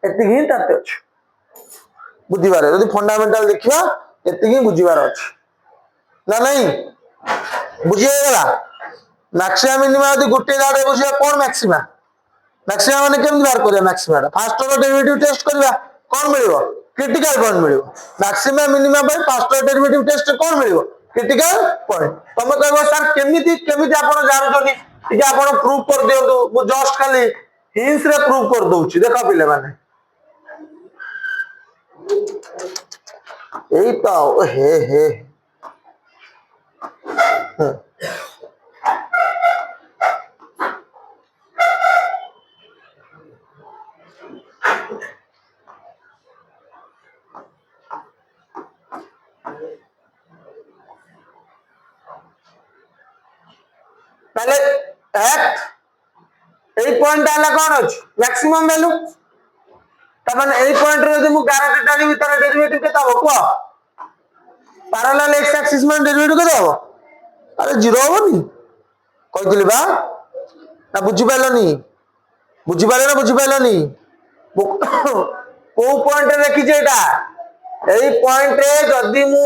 एति ही ताते अछि बुझिबारे यदि फंडामेंटल देखिबा एति ही बुझिबार अछि ना नहीं बुझिएगा मैक्सिमा मिनिमा यदि गोटे जाडे बुझिबा कोन मैक्सिमा मैक्सिमा माने केमि बार करिया maxima first order derivative test करिया कोन मिलिबो क्रिटिकल पॉइंट मिलिबो maxima minima by first order derivative test कोन मिलिबो क्रिटिकल पॉइंट तमे कहबो सर केमिति केमिति आपण जानुछनी कि आपण प्रूफ कर दियंतु मु जस्ट खाली हिंस रे प्रूफ कर दोउची देखा पिले माने एई तो हे हे पहले एक्ट 8 पॉइंट आला कोन अछि मैक्सिमम वैल्यू त माने 8 पॉइंट रे मु गारंटी टानी भीतर डेरिवेटिव केता हो को पैरेलल एक्स एक्सिस में डेरिवेटिव केता हो अरे जीरो होनी कहतिली बा ना बुझी पाइलनी को पॉइंट रे देखि जेटा एई पॉइंट रे जदी मु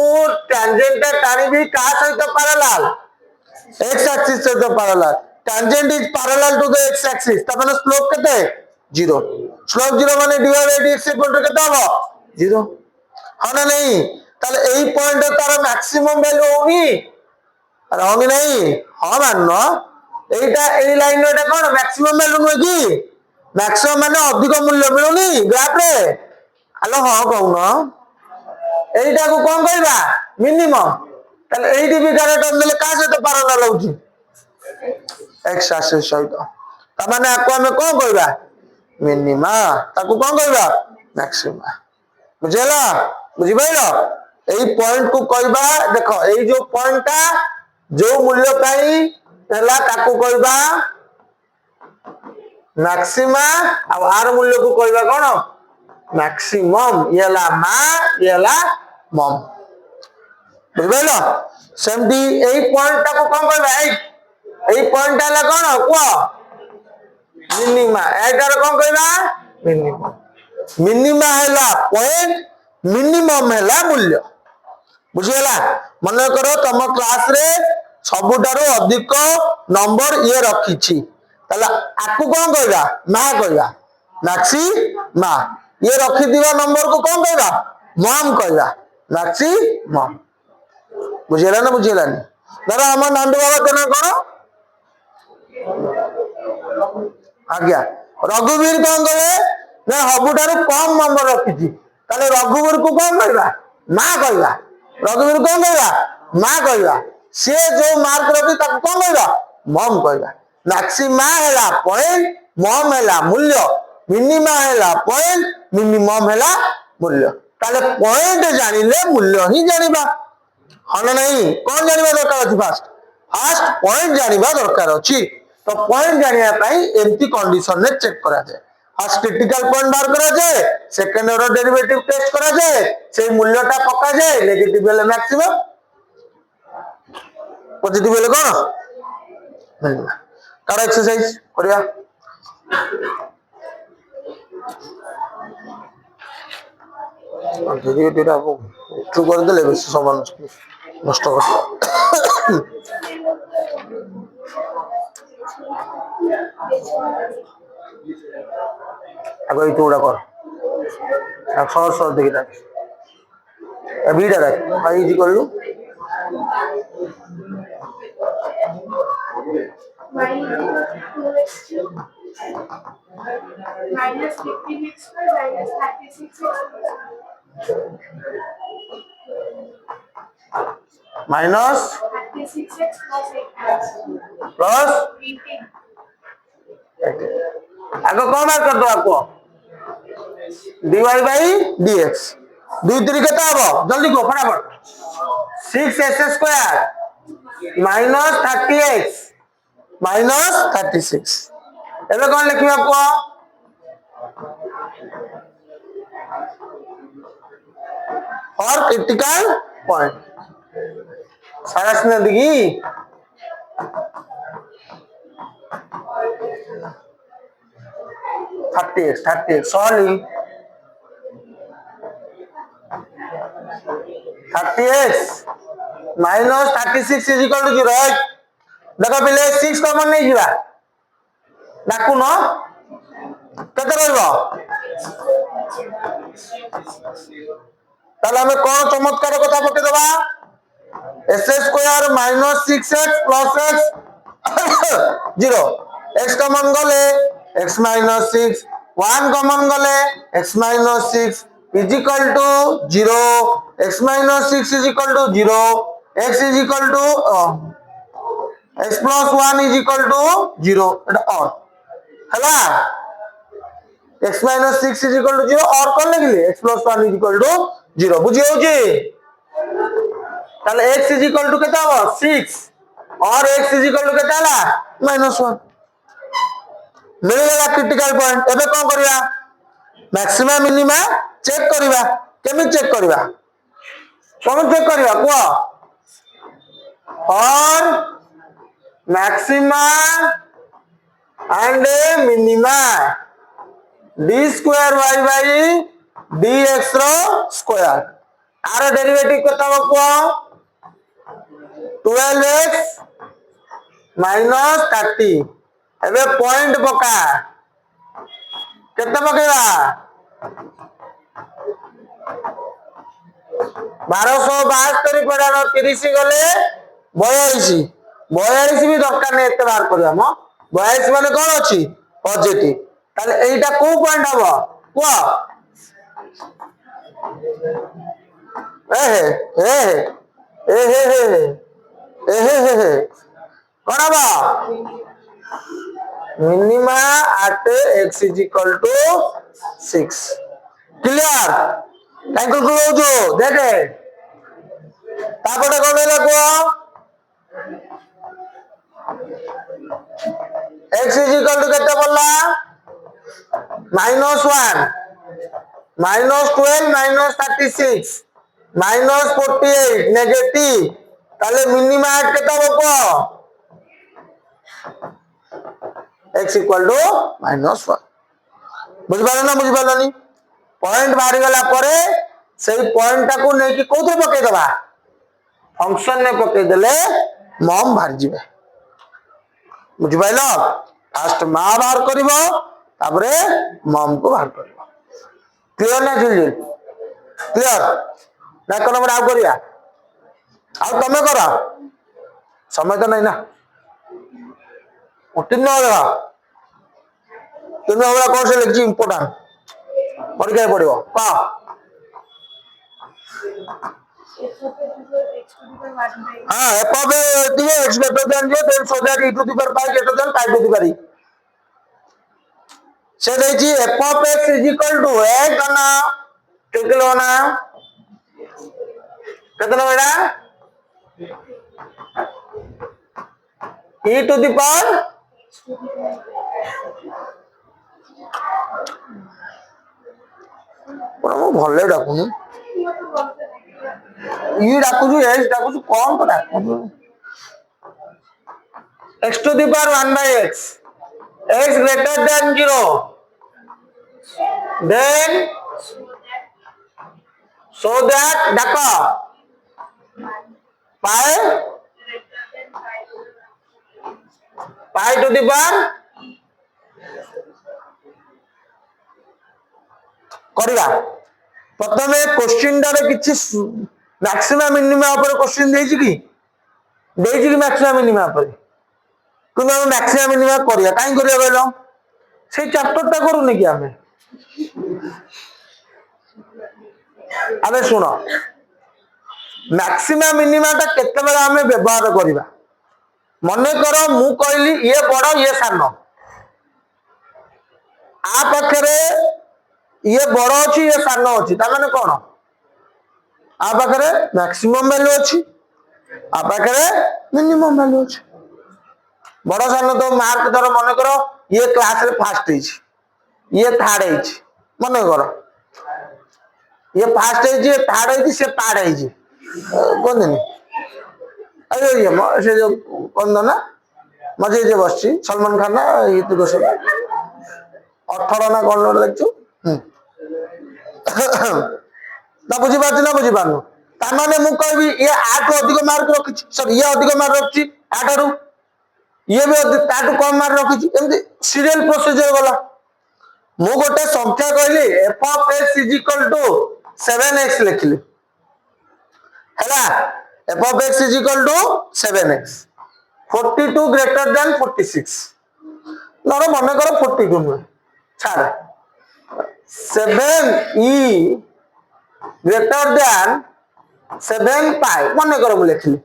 टेंजेंट टानी भी का सहित पैरेलल x axis से तो parallel tangent is parallel to the x axis त माने स्लोप केते 0 स्लोप 0 माने dy by dx equal to केते हो 0 हां ना नहीं ताले एई पॉइंट तार मैक्सिमम वैल्यू होनी अरे होनी नहीं हां माननो एटा एई लाइन एटा कोन मैक्सिमम वैल्यू नु की मैक्सिमम माने अधिक मूल्य मिलुनी ग्राफ रे हेलो हां कहूनो एटा को कोन कहबा मिनिमम ताले एडी भी डायरेक्ट देले का से तो पैरेलल होची एक्स एक्सिस सहित त माने आको हमें कोन कहबा मिनिमा ताको कोन कहबा मैक्सिमा बुझेला बुझि पाइलो एई पॉइंट को कहबा देखो एई जो पॉइंटटा जो मूल्य पाई हला ताको कहबा मैक्सिमा आ आर मूल्य को कहबा कोन मैक्सिमम येला मा येला मम बुझलो सेमती एई पॉइंट टा को कोन कहबा एई पॉइंट हला कोन को मिनिमा एटार कोन कहबा मिनिमा मिनिमा हला पॉइंट मिनिमम हला मूल्य बुझियला मन करो तम क्लास रे सबुटारो अधिक नंबर ये रखिछि तला आकु कोन कहबा मा कहबा मैक्सी मा ये रखि दिबा नंबर को कोन कहबा मम कहबा मैक्सी मम बुझेला ना बुझेला धर हमर नांदू बाबा केना कोन आज्ञा रघुवीर कोन कहले ना सबुटारो कम नंबर रखिछि ताले रघुवीर को कोन कहबा मा कहबा रघुवीर कोन कहबा मा कहबा से जो मार्क रखि ताको कोन कहबा मम कहबा मैक्सिमा हैला पॉइंट मम हैला मूल्य मिनिमा हैला पॉइंट मिनिमम हैला मूल्य ताले पॉइंट जानिले मूल्य ही जानिबा हां नहीं कौन जानिबा दरकार अछि फर्स्ट पॉइंट जानिबा दरकार अछि तो पॉइंट जानिया पई एम्ति कंडीशन ने चेक करा जाय फर्स्ट क्रिटिकल पॉइंट बार करा जाय सेकंड ऑर्डर डेरिवेटिव टेस्ट करा जाय से मूल्यटा पका जाय नेगेटिव वाला मैक्सिमम पॉजिटिव वाला कोन कर एक्सरसाइज करिया डेरिवेटिव आपको ट्रू कर देले बस समान नष्ट कर आगो ये उड़ा कर सर सर देखिता एबीटा रख हाई इजी कर लू minus 15x square minus 36x minus 36x plus 8x plus 18 आगो कौन मार कर दो आपको dy by dx दुई तरीके तो अब जल्दी को फटाफट 6x square minus 30x minus 36 एबे कौन लिखियो आपको और क्रिटिकल पॉइंट सरस नदी 30x sorry 30x minus 36 is equal to 0 right? देखो पहले 6 कॉमन नहीं जीवा डाकू न केते रहइबो ताले हमें कोन चमत्कार कथा पके देबा s square minus 6x plus x 0 x common गले x minus 6 1 कॉमन गले x minus 6 is equal to 0 x minus 6 is equal to 0 x is equal to x plus 1 is equal to 0 এটা और हला x minus 6 is equal to 0 और कौन लिखले x plus 1 is equal to 0 बुझी होची ताले x is equal to केता हो 6 और x is equal to केता हला -1 मिल गया क्रिटिकल पॉइंट एबे कोन करिया मैक्सिमा मिनिमा चेक करिवा केमि चेक करिवा कोन चेक करिवा को और maxima and minima d square y by dx रो स्क्वायर आर डेरिवेटिव केता हो को 12x minus 30 एबे पॉइंट पका केते पकेवा 1272 पड़ार 30 गले 42 42 भी दरकार नै एते बार करिया म 42 माने कोन अछि पॉजिटिव ताले एटा को पॉइंट हबो को कोन हबो minima at x is equal to 6 clear calculate करो जो देखे तापटे कोन लागो x is equal to केते बोलला -1 -12 -36 -48 नेगेटिव ताले मिनिमा केते होबो x equal to -1 बुझबालो ना बुझबालो नी पॉइंट बाहरी गला परे सेही पॉइंट टाको नै कि कोथे पके दबा फंक्शन ने पके देले मम बाहर जिवे बुझबाइलो फास्ट मा बाहर करिवो तापरे मम को बाहर करिवो क्लियर ना जुल क्लियर ना कोन बडा करिया आ तमे करा समय तो नहीं ना उत्तीर्ण होगा तुम्हें हमरा कौन से लिखी इंपोर्टेंट पढ़ के पढ़ियो का हां f of x greater than 0 then so that e to the power pi greater than pi to the power से देखिए f of x is equal to x ना कितना ना कितना बेटा e to the power ମୁଁ ଭଲେ ଡାକୁନି ଇ ଡାକୁଛୁ x ଡାକୁଛୁ କଣ ତ ଡାକୁଛୁ x to the power 1 by x x greater than 0 then so that डाको pi to the power करिया प्रथमे क्वेश्चन डारे किछि मैक्सिमम मिनिमम ऊपर क्वेश्चन देछि कि मैक्सिमम मिनिमम ऊपर कुन हम मैक्सिमम मिनिमम करिया काई करिया कहलो से चैप्टर ता करूनी कि हमें अबे सुनो मैक्सिमम मिनिमम ता केते बेला हमें व्यवहार करिवा मने करो मु कहली ये बड़ ये सानो आ पाखरे ये बड़ अछि ये सानो अछि ता माने कोन आ पाखरे मैक्सिमम वैल्यू अछि आ पाखरे मिनिमम वैल्यू अछि बड़ सानो तो मार्क धर मने करो ये क्लास रे फर्स्ट हिच ये थर्ड हिच मने करो ये फर्स्ट हिच ये थर्ड हिच से पार्ट हिच कोन नहीं अरे ये से जो कोन ना मजे जे बसची सलमान खान ना ये तो गोसे 18 ना कोन देखछु ना बुझी बात ना बुझी पानु तामाने मु कहबी ये आठ अधिक मार्क रखी सॉरी ये अधिक मार्क रखी आठ रु ये भी ताठू कम मार्क रखी एमती सीरियल प्रोसीजर गला मु गोटे संख्या कहली F of X is equal to 7x लिखली हैला F of X is equal to 7x 42 greater than 46 नर मन कर 42 नुहे छाड़ 7e ग्रेटर देन 7 पाई मन कर लिखली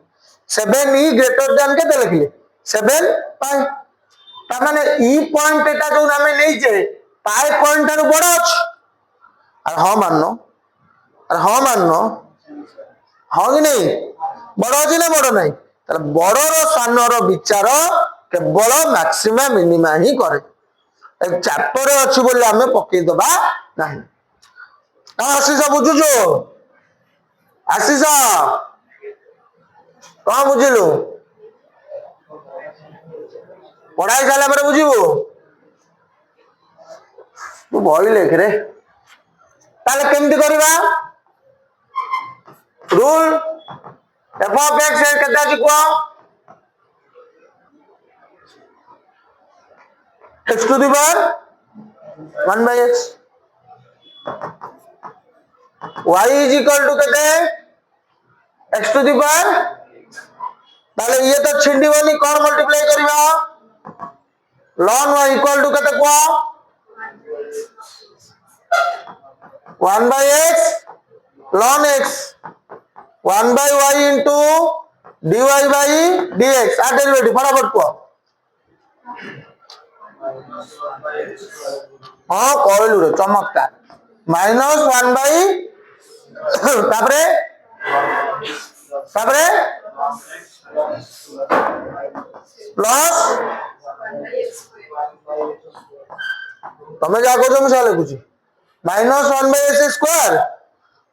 7e ग्रेटर देन के लिखली 7 पाई तामाने ई पॉइंट एटा जो हमें नहीं जे पाई पॉइंट ठारू बड़ अछि और हां माननो हां कि नहीं बड़ अछि ना बड़ नहीं ताले बड़ रो सान रो विचार केवल मैक्सिमा मिनिमा ही करे एक चैप्टर अछि बोले हमें पकई दबा नहीं आशीष बुझुजो आशीष कौन बुझिलु पढ़ाई सारा पर बुझिबो तू बही लेख रे ताले केमती करबा रूल एफ ऑफ एक्स केते अछि को x to the power 1 by x y is equal to केते x टू द पावर ताले ये तो छिंडीबनी कौन मल्टीप्लाई करबा ln y इक्वल टू केते को 1 by x ln x 1 by y into dy by dx आ डेरिवेटिव फटाफट को हाँ कहलु रे चमत्कार -1 by तापरे तापरे प्लस तमे जा को जो मिसा लिखुची -1 by x square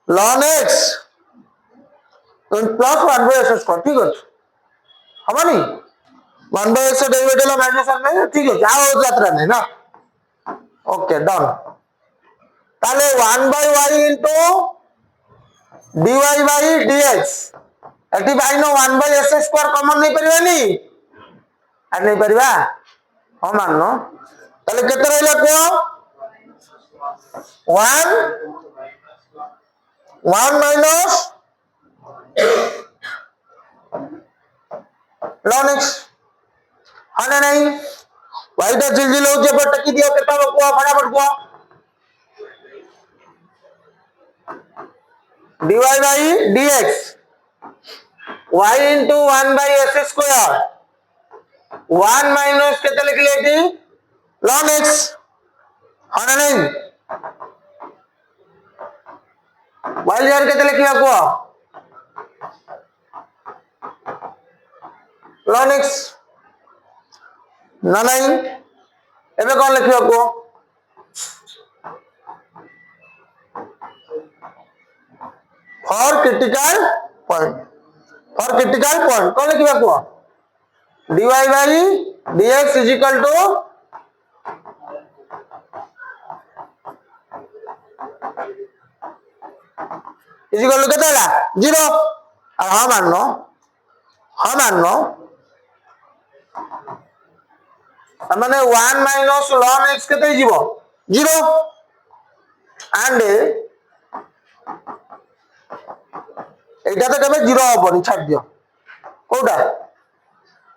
ln x plus 1 by x square ठीक है हमानी 1 by x डेरिवेटिव -1 में ठीक है आओ यात्रा नहीं ना ओके डन ताले 1 by y into dy by dx एटी बाइनो 1 by x स्क्वायर कॉमन नहीं परिबानी आ नहीं परिबा हम माननो ताले केते रहला को 1 minus ln x है नहीं y टा जिलजिल हो जे पर टकी दियो केता को फटाफट को dy by dx y into 1 by x square 1 minus केते लिख लेती ln x है नहीं y जार केते लिखिया को ln x ना नहीं एबे कोन लिखिया को फॉर क्रिटिकल पॉइंट कोन लिखिया को dy by dx is equal to केते हला 0 और हां माननो माने 1 minus ln x केते जीवो 0 एंड एटा तो केबे 0 हबनी छाड़ दियो कोडा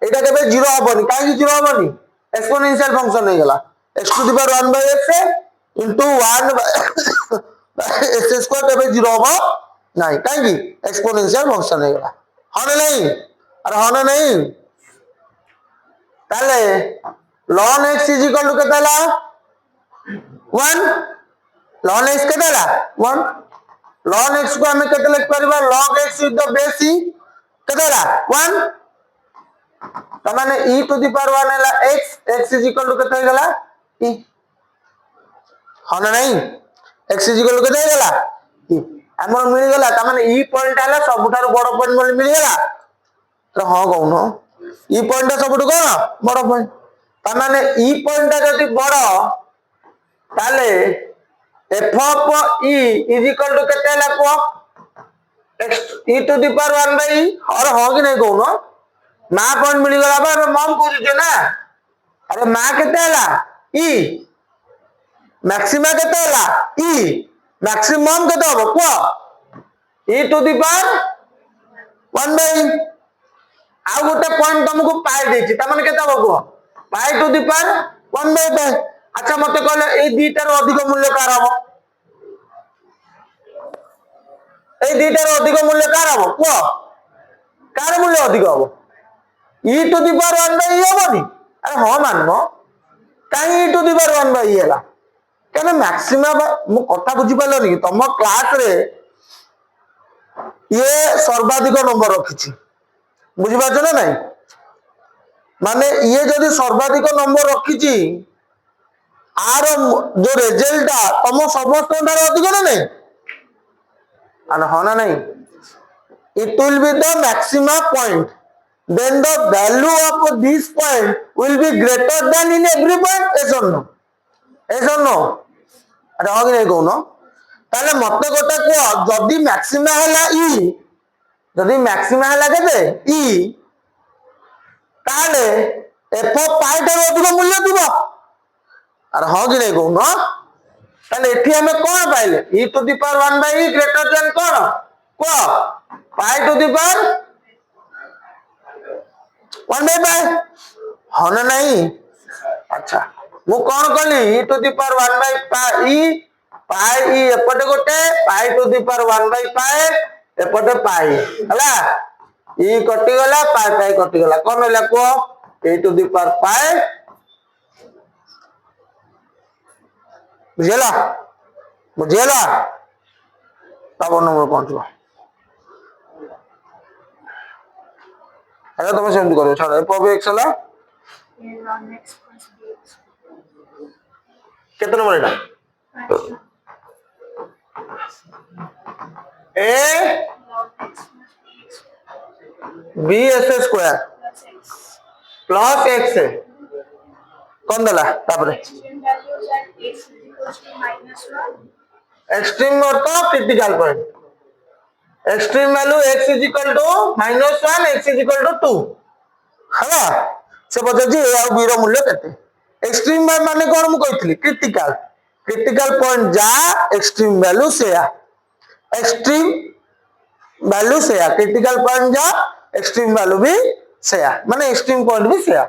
एटा केबे 0 हबनी काई 0 हबनी एक्सपोनेंशियल फंक्शन हो गेला x to the power 1 by x into 1 by x square केबे 0 हबो नहीं काई एक्सपोनेंशियल फंक्शन हो गेला हने नहीं अरे हने नहीं ताले ln x is equal to केते हला 1 ln x केते हला 1 ln x को हमें केते लिख परबा log x with the base e केते हला 1 त माने e to the power 1 हला x is equal to केते हो गेला e हने नहीं x is equal to केते हो गेला e हमर मिल गेला त माने e पॉइंट हला सबठार बड़ पॉइंट बोली मिल गेला तो हां कहूनो e पॉइंट सबठु कोन बड़ पॉइंट त माने e पॉइंट जति बड़ ताले f of e is equal to केते हला को e to the power 1 by e और हो कि नहीं कहूनो मा पॉइंट मिली गला बा मम खोजुचे ना अरे मा केते हला e मैक्सिमा केते हला e मैक्सिमम केते हबो को e to the power 1 by e आ गोटे पॉइंट तुमको पाई देछि त माने केते हबो को pi to the power 1 by पाई अच्छा मते कहले ए दीटार अधिक मूल्य कार हबो ए दीटार अधिक मूल्य कार हबो को कार मूल्य अधिक हबो e to the power 1 by e हबोनी अरे हां मानबो काई e to the power 1 by e हला केने मैक्सिमा मु कथा बुझी पालोनी कि तुम क्लास रे ये सर्वाधिक नंबर रखिछि बुझी पाछो ना नहीं माने ये जदि सर्वाधिक नंबर रखिछि आर जो रिजल्ट तुम समस्त अधिक ना नहीं अन हो ना नहीं it will be the maximum point then the value of this point will be greater than in every point yes or no अरे हो कि नहीं कहूनो ताले मते गोटे को जदि मैक्सिमा हला e जदि मैक्सिमा हला केते e ताले f पाई ठार अधिक मूल्य दिबो अरे हो कि नहीं कहूनो ताले एठी हमें कोन पाइले e to the power 1 by e greater than कोन को pi to the power 1 by pi हो ना नहीं अच्छा मु कोन कहली e to the power 1 by pi pi e एपटे गोटे pi to the power 1 by pi एपटे पाई हला e कटि गला पाई पाई कटि गला कोन होला को e to the power pi बुझेला बुझेला तब नंबर पहुंचो अरे तुम सेम करो छोड़ f of x हला next plus dx. कितना number Etah a b s square Plus x plus x कौन दला तापरे extreme values at x is equals to -1. Extreme अर्थ critical point extreme value x is equal to -1 x is equal to 2 हला से पछजी ए आ b रो मूल्य केते extreme माने कोन मु कहितली क्रिटिकल क्रिटिकल पॉइंट जा एक्सट्रीम वैल्यू से आ एक्सट्रीम वैल्यू से आ क्रिटिकल पॉइंट जा एक्सट्रीम वैल्यू भी से आ माने एक्सट्रीम पॉइंट भी से आ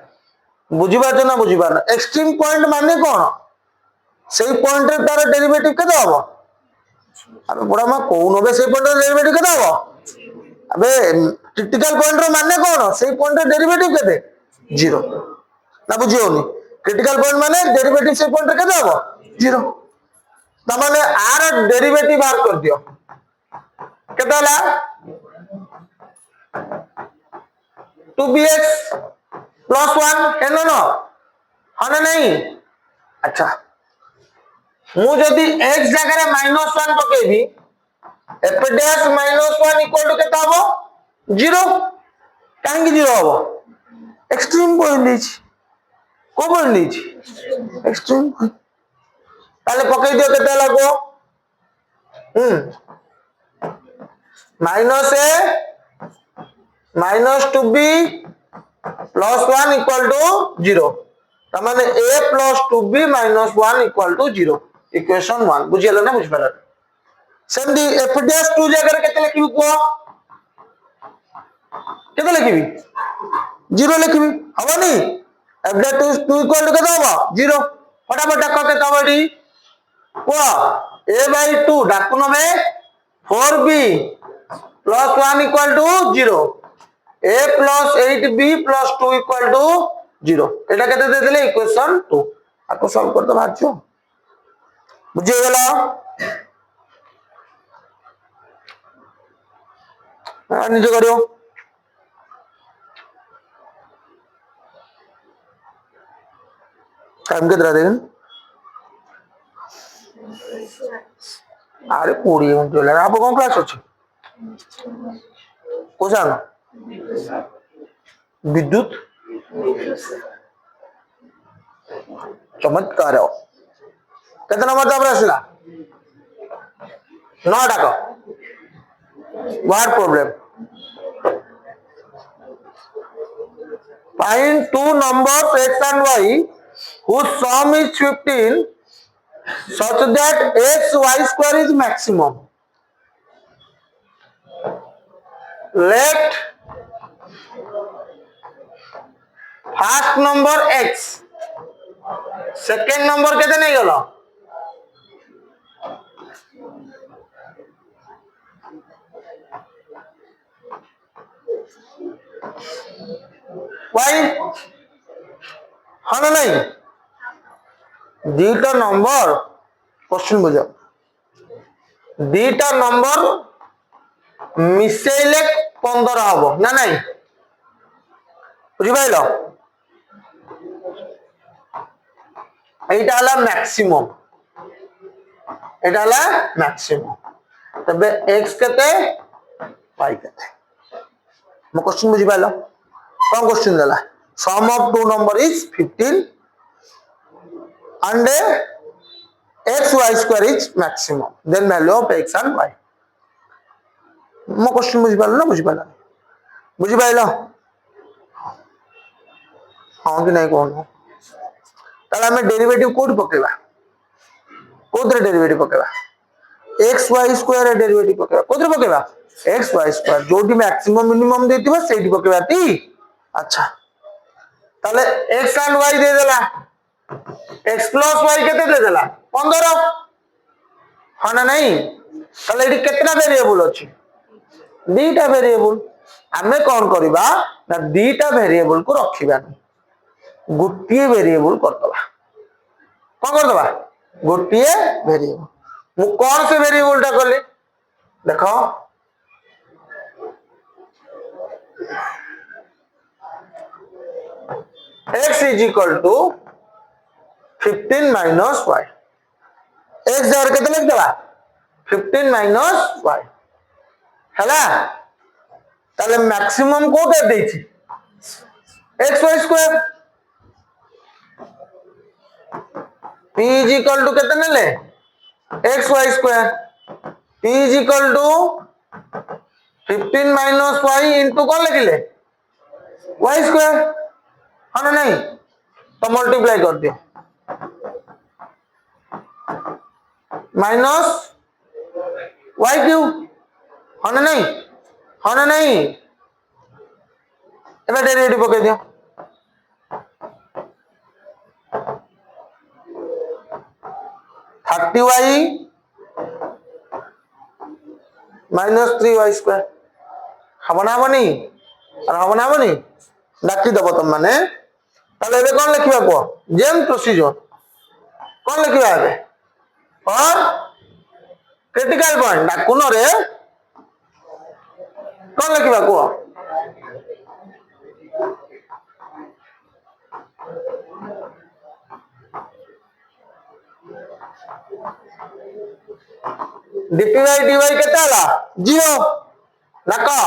बुझी बात ना बुझी बात एक्सट्रीम पॉइंट माने कोन सेही पॉइंट रे तार डेरिवेटिव केते हबो अबे बड़ा मा कोन होबे सेही पॉइंट रे डेरिवेटिव केते हबो अबे क्रिटिकल पॉइंट रो माने कोन सेही पॉइंट रे डेरिवेटिव केते 0 ना बुझियोनी क्रिटिकल पॉइंट माने डेरिवेटिव सेही पॉइंट रे केते हबो 0 त माने आर डेरिवेटिव बाहर कर दियो केते हला 2bx प्लस 1 है ना हाँ नहीं अच्छा मु जदि x जगह रे -1 पकेबी f डैश -1 इक्वल टू केता हबो 0 काहे 0 हबो एक्सट्रीम पॉइंट नीच को पॉइंट नीच एक्सट्रीम ताले पकई दियो केता लागो -a -2b plus 1 equal to 0 तमाने a plus 2b minus 1 equal to 0 equation 1 बुझियला ना बुझ पाला सेमदी f डैश 2 जगह केते लिखिबी को केते लिखिबी 0 लिखिबी हबनी f डैश 2 इक्वल टू केते हबो 0 फटाफट डाक केते हबडी को a by 2 डाकुनो में 4b plus 1 equal to 0 a plus 8b plus 2 equal to 0 एटा केते दे देले इक्वेशन 2 आपको सॉल्व कर तो बात छो बुझे गेला निजे करियो टाइम केतरा देन अरे 20 मिनिट होला आप कोन क्लास अछि को जानो विद्युत चमत्कार केतना नंबर तापर आसला 9 डाक What problem? Find two numbers x and y whose sum is 15 such that x y square is maximum. Let first number x, second number केते नहीं गलो? y हाँ ना नहीं? दीटा नंबर क्वेश्चन बुझो दीटा नंबर मिसेले 15 हबो ना नहीं बुझी पाइलो एटा हला मैक्सिमम एटा हला मैक्सिमम तबे x केते y केते मो क्वेश्चन बुझी पाइलो कोन क्वेश्चन देला sum of two number is 15 and x y square is maximum then value of x and y मो क्वेश्चन बुझी पाइलो ना बुझी पाइलो बुझी पाइलो हां कि नहीं कोन ताला हमें डेरिवेटिव कोड पकेबा कोदरे डेरिवेटिव पकेबा x y स्क्वायर डेरिवेटिव पकेबा कोदरे पकेबा x y स्क्वायर जोटी मैक्सिमम मिनिमम देतिबा सेठी पकेबा ती अच्छा ताले x and y दे देला x plus y केते दे देला 15 हां ना नहीं ताले एडी केतना वेरिएबल अछि दीटा वेरिएबल हमें कोन करबा ना दीटा वेरिएबल को रखिबा गोटिए वेरिएबल करदबा कोन करदबा गोटिए वेरिएबल मु कौन से वेरिएबल टा करले देखो x is equal to 15 minus y x जर केते लिख देबा 15 minus y हैला ताले मैक्सिमम कोटे देछि xy square p is equal to केते नेले xy square p is equal to 15 minus y into कौन लिखिले y स्क्वायर हाँ नहीं तो मल्टीप्लाई कर दियो माइनस y क्यूब हाँ नहीं एबे डेरिवेटिव पके दियो thirty Y minus 3y square हबना बनी और हबना बनी डाकी दबो तुम माने ताले एबे कोन लिखिबा को जेम प्रोसीजर कोन लिखिबा एबे और क्रिटिकल पॉइंट डाकुन रे कोन लिखिबा को dt by dy केते हला 0 नका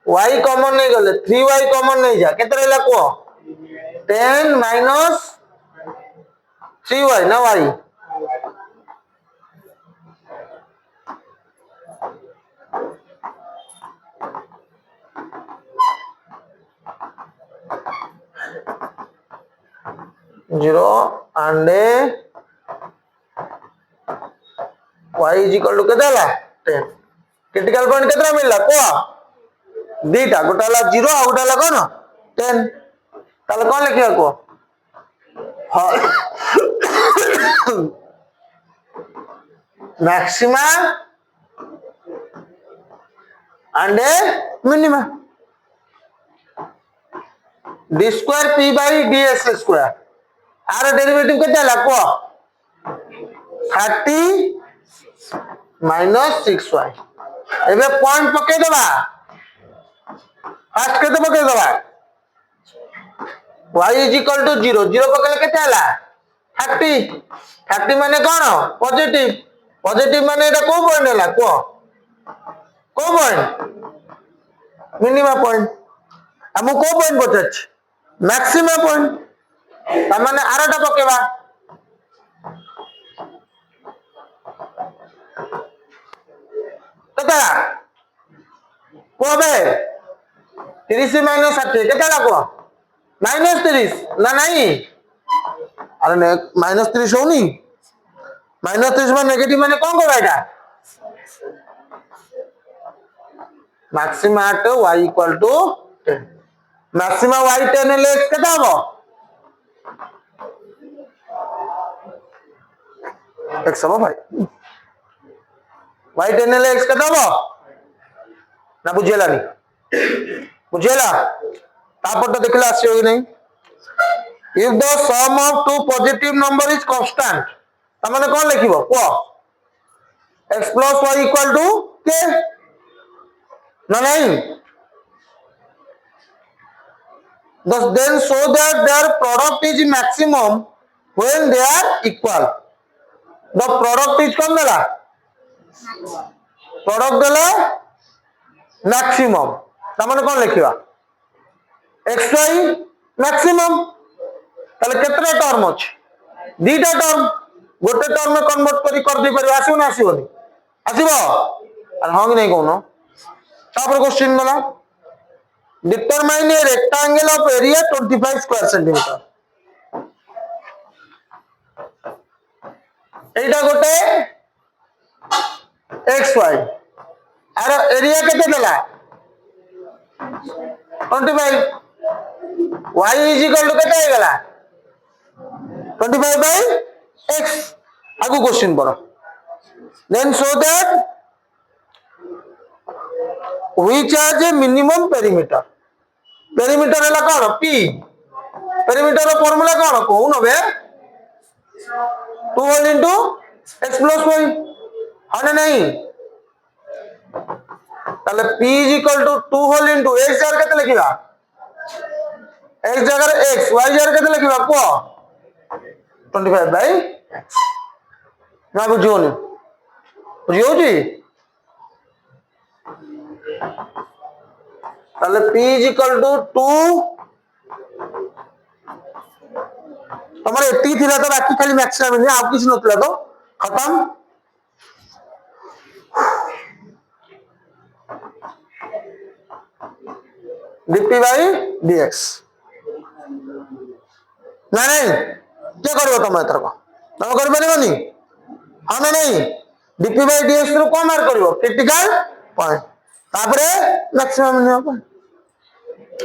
y कॉमन नहीं गले 3y कॉमन नहीं जा केते रहला को 10 minus 3y ना y 0 and y is equal to केते हला 10 क्रिटिकल पॉइंट केतरा मिलला को दीटा गोटा हला 0 आ गोटा हला कोन 10 ताले कोन लिखिया को हां maxima and minima d square p by ds square आर डेरिवेटिव केते हला को 30 minus 6y एबे पॉइंट पके देबा फर्स्ट केते पके देबा y is equal to 0 0 पकेले केते हला 30 माने कोन पॉजिटिव माने एटा को पॉइंट हला को पॉइंट मिनिमा पॉइंट हमु को पॉइंट पचछ मैक्सिमा पॉइंट त माने आरटा पकेबा केता को बे 30 माइनस 60 केता को माइनस 30 ना नहीं अरे माइनस 30 होनी माइनस 30 में नेगेटिव माने कौन को बेटा maxima at y equal to 10 maxima y 10 हेले x केता हो x हो भाई y 10 हेले x केता हो ना बुझेलानी बुझेला तापर तो देखला आसी होगी नहीं if the sum of two positive number is constant तमाने कौन लिखिबो को x plus y equal to k ना नहीं thus then show that their product is maximum when they are equal the product is कौन देला product देला maximum तमाने कौन लिखिबा xy maximum ताले केतरा term अछि दीटा टर्म गोटे टर्म में कन्वर्ट कर दे परिबा आसीबो ना आसीबोनी आसीबो अरे हां कि नहीं कोनो तापर क्वेश्चन वाला determine a rectangle of area 25 square centimetre एटा गोटे xy अरे एरिया केते देला 25 y is equal to केते हे गेला 25 by x आगु क्वेश्चन पढ़ो then show that which has a minimum perimeter perimeter है कौन p perimeter रो फार्मूला कौन कहू न बे 2 whole into x plus y है नहीं ताले p is equal to 2 whole into x jar केते लिखिबा x जगह x y जार केते लिखिबा को 25 by x ना बुझियोनी बुझियो जी ताले p is equal to 2 हमारे एटी थिला तो बाकी खाली मैक्सिमम नहीं आप किसी नतला तो खत्म dp by dx ना नहीं क्या करो तुम एतर को तुम कर परिबनी हां ना नहीं dp by dx रो को मार करिवो क्रिटिकल पॉइंट तापरे मैक्सिमम नहीं अपन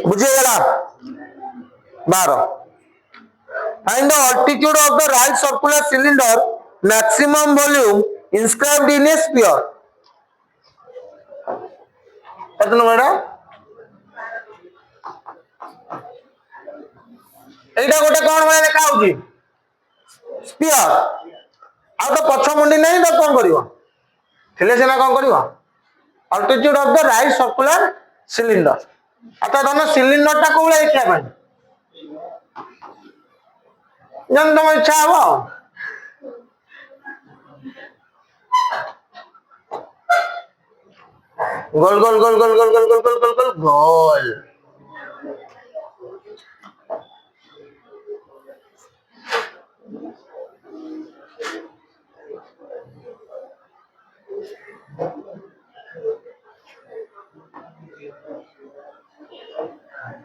बुझे गेला 12 find the altitude of the right circular cylinder maximum volume inscribed in a sphere कितना बड़ा एटा गोटे कोन माने देखा होची स्फीयर आ तो पछ मुंडी नहीं तो कोन करिवो थिले सेना कोन करिवो altitude of the right circular cylinder आता तने सिलिंडर टा कोले देखिया भाई जन तुम इच्छा हो गोल गोल गोल गोल गोल गोल गोल गोल गोल गोल गोल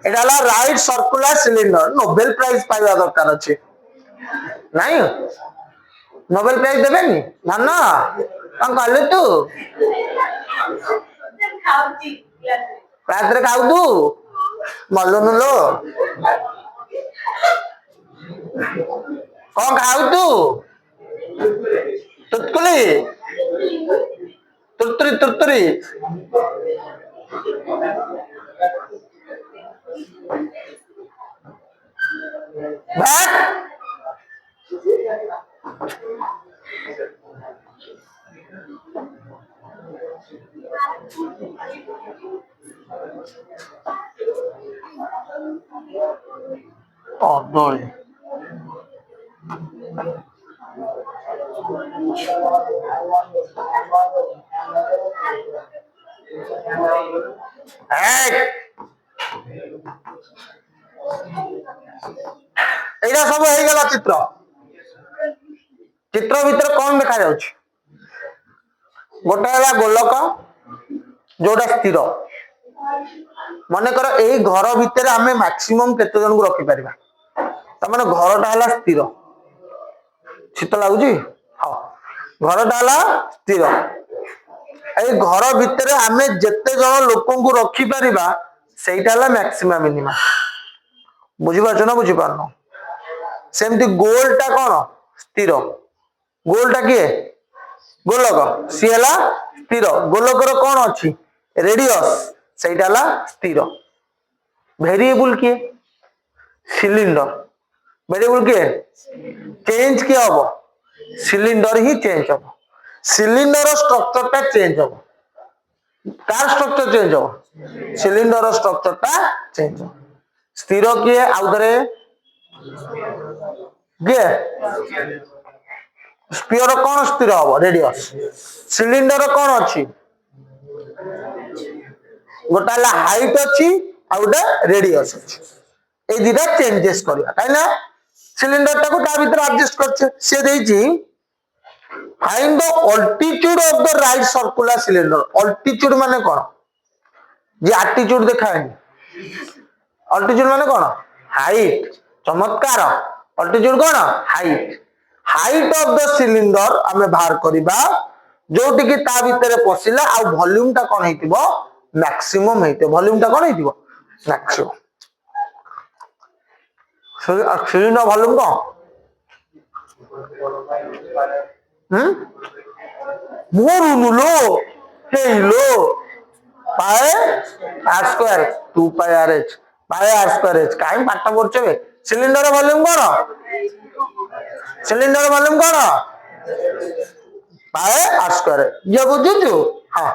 एडाला right circular cylinder Nobel prize पाइबा दरकार अछि नहीं नोबेल प्राइज देबेनी धन्ना कौन कहले तू रात रे खाऊ तू मल्लो लो कौन खाऊ तू तुतकुली तुरतुरी तुरतुरी बैठ दौड़े एटा सब हो गला चित्र चित्र भीतर कौन देखा जाउछ गोटे है गोलक जोटा स्थिर मन कर यही घर भितर आम मैक्सिमम केते जन को रखिपर तमाने घरटा है स्थिर शीत लगुच हाँ घरटा है स्थिर ए घर भितर आम जेते जन लोक रखिपर से मैक्सिमम मिनिमम बुझीपार ना बुझीपार सेमती गोलटा कौन स्थिर गोलटा किए गोलक सी है स्थिर गोलकर कौन अच्छी रेडियस से स्थिर वेरिएबल किए सिलिंडर वेरिएबल किए चेंज किए हम सिलिंडर ही चेंज हम सिलिंडर स्ट्रक्चरटा चेंज हम कार स्ट्रक्चर चेंज हम सिलिंडर स्ट्रक्चरटा चेंज हम स्थिर किए आउ थे किए स्पीयर कौन स्थिर हम रेडियस सिलिंडर कौन अच्छी गोटा हाइट अच्छी आ गोटे रेडियस अच्छी ए दुटा चेंजेस करवा कहीं सिलिंडर टाको ता भीतर एडजस्ट करछे से देछि find the altitude of the right circular cylinder altitude माने कोन जे एटीट्यूड देखाएनी अल्टीट्यूड माने कोन हाइट चमत्कार अल्टीट्यूड कोन height height of the cylinder आमे बाहर करबा जोटी कि ता भीतर पसिला आ वॉल्यूम टा कोन हेतिबो मैक्सिमम हेते वॉल्यूम टा कोन हेतिबो मैक्सिमम सिलिंडर वॉल्यूम को मोर लो हे लो pi R square 2 pi R H pi R square H काई पाठ पढछबे सिलिंडर वॉल्यूम कोन सिलिंडर वॉल्यूम कोन पाए आर स्क्वायर ये बुझुछु हां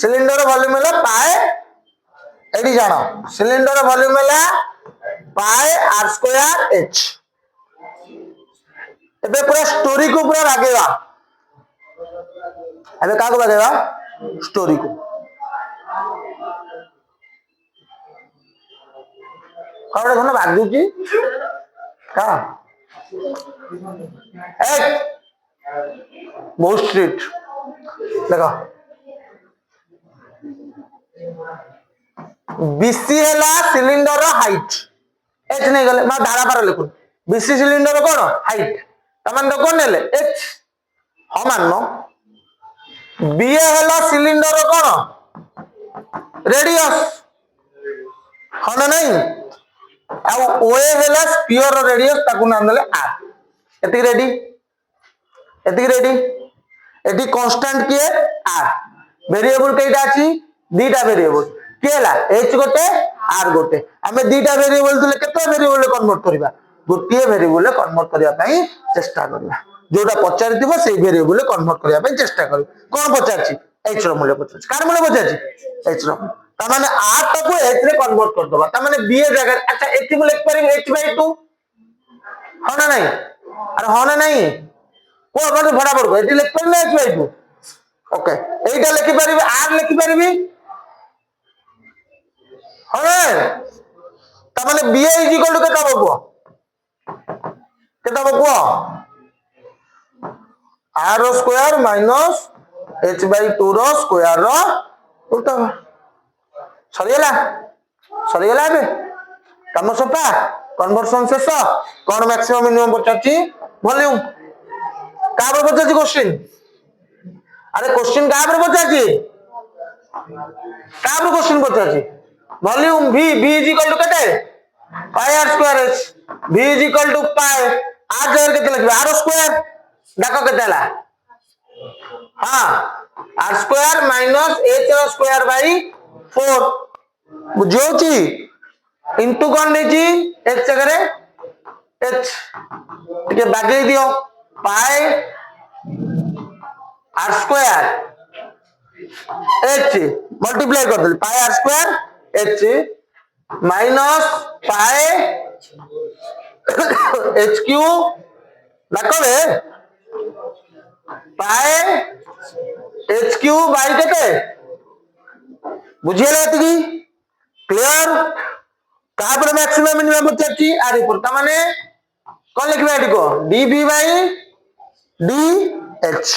सिलिंडर वॉल्यूम है पाए एडी जानो सिलिंडर वॉल्यूम है पाए आर स्क्वायर एच एबे पूरा स्टोरी को पूरा लागेगा एबे का को लागेगा स्टोरी को कौन धन बाजुची का ए बहुत स्ट्रिक्ट देखो बीसी है सिलिंडर हाइट एच नहीं गले मैं धारा पार लिखुन बीसी सिलिंडर कौन हाइट तमान तो कौन नेले एच हम माननो बीए है सिलिंडर कौन रेडियस हाँ ना नहीं ओए है स्पीयर रेडियस ताकू नाम देले आर एति रेडी एटी कांस्टेंट किए आर वेरिएबल केटा अछि दीटा वेरिएबल केला एच गोटे आर गोटे आमे दीटा वेरिएबल देले केते वेरिएबल कन्वर्ट करबा गोटे वेरिएबल कन्वर्ट करिया पई चेष्टा करबा जोटा पचारिथिबो सेई वेरिएबल कन्वर्ट करिया पई चेष्टा कर कोन पचारछि एच रो मूल्य पचारछि कार मूल्य पचारछि एच रो त माने आर टाको एच रे कन्वर्ट कर दबा त माने बी ए जगह अच्छा एच को लिख परिबे h/2 हो ना नहीं अरे हो ना नहीं को अपन फटाफट को एटी लिख परिबे h/2 ओके एटा लिखि परिबे आर लिखि परिबे हो त माने बी ए इक्वल टू केटा बको आर स्क्वायर माइनस h/2 रो स्क्वायर रो उल्टा सरीगला एबे काम सफा कन्वर्सन शेष कौन मैक्सिमम मिनिमम पचाची वॉल्यूम का पर पचाची क्वेश्चन अरे क्वेश्चन का पर पचाची का पर क्वेश्चन पचाची volume v is equal to केते pi are square h v is equal to pi are square केते लिखबे आर स्क्वायर डाको केते हला हां r square minus h square by 4 बुझौची इनटू कौन देची h जगह h ठीक है बागे दियो pi are square h multiply कर दे pi are square h minus pi h cube लकबे पाई h क्यूब बाई केते बुझियला एतकी क्लियर कहा पर मैक्सिमम मिनिमम पचाची आर पर त माने कोन लिखबे एटी को dv बाई dh